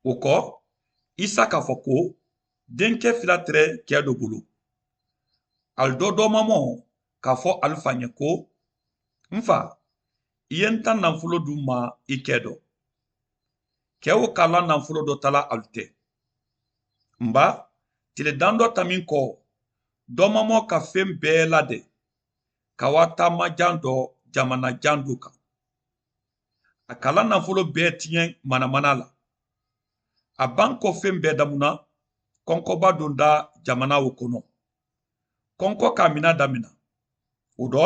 O kɔ Isa k'a fɔ ko denkɛ fila tɛrɛ cɛ dɔ bolo ali dɔ dɔmamɔ k'a fɔ ali fa ɲɛ ko n fa i ye n ta nafolo d'u ma i cɛ dɔ cɛw k'a la nafolo dɔ tala alu tɛ nba tiledan dɔ ta min kɔ dɔmamɔ ka fɛn bɛɛ ladɛ ka wa taamajan dɔ jamanajan dɔ kan a kala nafolo bɛɛ tiɲɛ manamana la a ban kɔ fɛn bɛɛ damuna kɔnkɔba don da jamana o kɔnɔ kɔnkɔ k'a mina damina o dɔ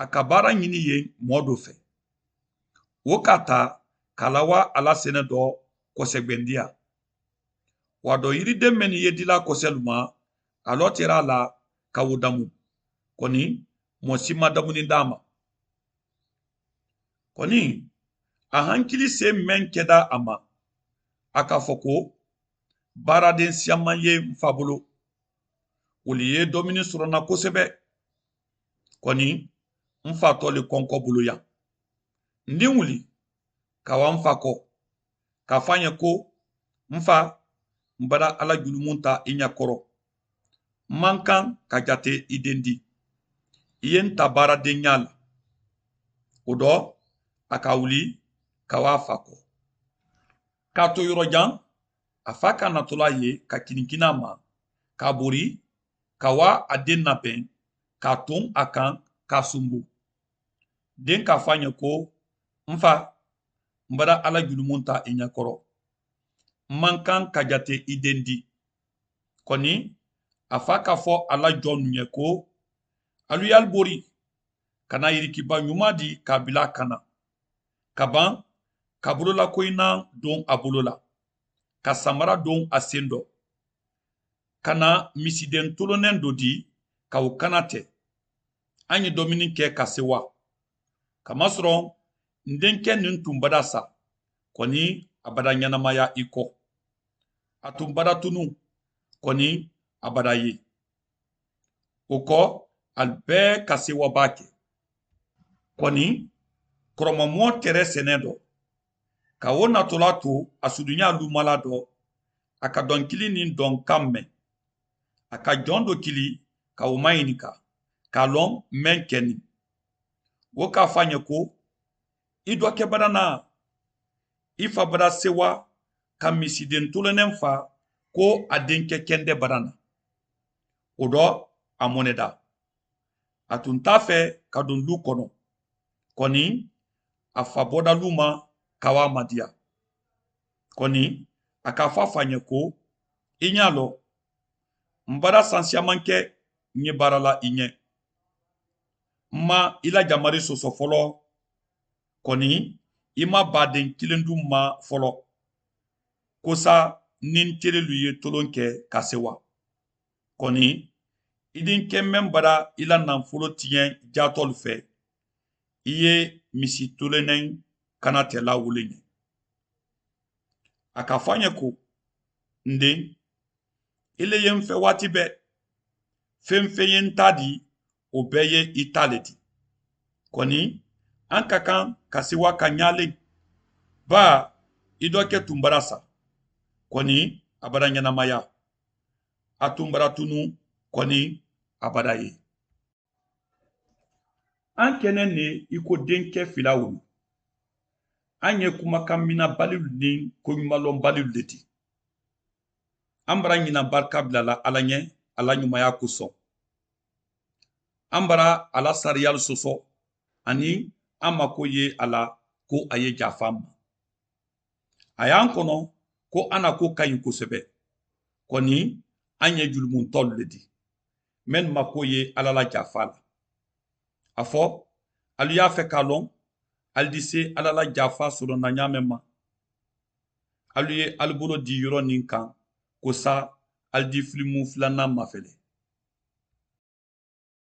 a ka baara ɲini yen mɔɔ dɔ fɛ o k'a ta k'a lawa ala sɛnɛ dɔ kɔsɛgbɛndiya wa dɔ yiriden mɛn ye dila kɔsɛlu ma a lɔ tɛra a la ka wo damu kɔni mɔɔ si ma damuni d'a ma kɔni a hankili sen mɛn kɛda a ma a k'a fɔ ko baaraden siaman ye n fa bolo olu ye dɔmini sɔrɔna kosɛbɛ kɔni n fa tɔ le kɔnkɔ bolo yan n den wuli ka wa n fa kɔ k'a fɔ an ye ko n fa n bada ala julumu ta i ɲɛkɔrɔ n man kan ka jate i den di i ye n ta baaraden ɲa la o dɔ a ka wuli ka wa fa kɔ k'a to yɔrɔjan a fa ka natɔla ye ka kininkina ma k'a bori ka wa a den labɛn k'a ton a kan k'a sunbo den k'a fɔ an ye ko n fa n bada ala julumu ta i ɲɛkɔrɔ n man kan ka jate i den di kɔni a fa k'a fɔ ala jɔn nu ye ko alu y'ali bori kana yirikiba ɲuman di k'a bila a kana ka ban ka bololakoyina don a bolo la ka samara don a sen dɔ ka na misiden tolonen dɔ di ka o kana tɛ an ye dɔmini kɛ ka se wa kamasɔrɔ n denkɛ nin tun bada sa kɔni a bada ɲɛnamaya i kɔ a tun bada tunu kɔni a bada ye o kɔ ali bɛɛ ka se wa b'a kɛ kɔni kɔrɔmamɔ tɛrɛ sɛnɛ dɔ ka o natɔla to a sudunya lumala dɔ a ka dɔnkili ni dɔnkan mɛn a ka jɔn dɔ kili ka o ma ɲininka k'a lɔn mɛn kɛ nin o k'a fɔ an ye ko i dɔ kɛ badana i fa bada sewa ka misiden tolonen fa ko a denkɛ kɛndɛ badana o dɔ a mɔnɛda a tun t'a fɛ ka don du kɔnɔ kɔni a fa bɔdalu ma ka wa madiya kɔni a k'a fɔ a fa ɲɛ ko i ɲ'a lɔ n bada san siaman kɛ n ye baara la i ɲɛ n ma i la jamari sɔsɔ fɔlɔ kɔni i ma baden kelen dun ma fɔlɔ kosa ni n terelu ye tolon kɛ ka se wa kɔni i den kɛ mɛn bada i la nafolo tiɲɛ jatɔlu fɛ i ye misi tolenen kana tɛla wole ɲɛ a ka fɔ an ye ko n den i le ye n fɛ waati bɛɛ fɛn fɛn ye n ta di o bɛɛ ye i ta le di kɔni an ka kan ka se wa ka ɲalen ba i dɔ kɛ tun bara sa kɔni a bada ɲɛnamaya a tun bara tunu kɔni a bada ye an kɛnɛ ne i ko denkɛ fila wolo an ye kumakan mina balilu ni koɲumalɔn balilu de di an bara ɲina barika bilala ala ɲɛ ala ɲumaya kosɔn an bara ala sariyalu sɔsɔ ani an mako ye a la ko a ye jafa an ma a y'an kɔnɔ ko an na ko ka ɲi kosɛbɛ kɔni an ye julumuntɔlu le di minnu mako ye ala la jafa la a fɔ alu y'a fɛ k'a lɔn alu di se ala la jafa sɔrɔna ɲaamɛ ma alu ye alu bolo di yɔrɔ nin kan ko sa alu di filimu filanan mafɛlɛ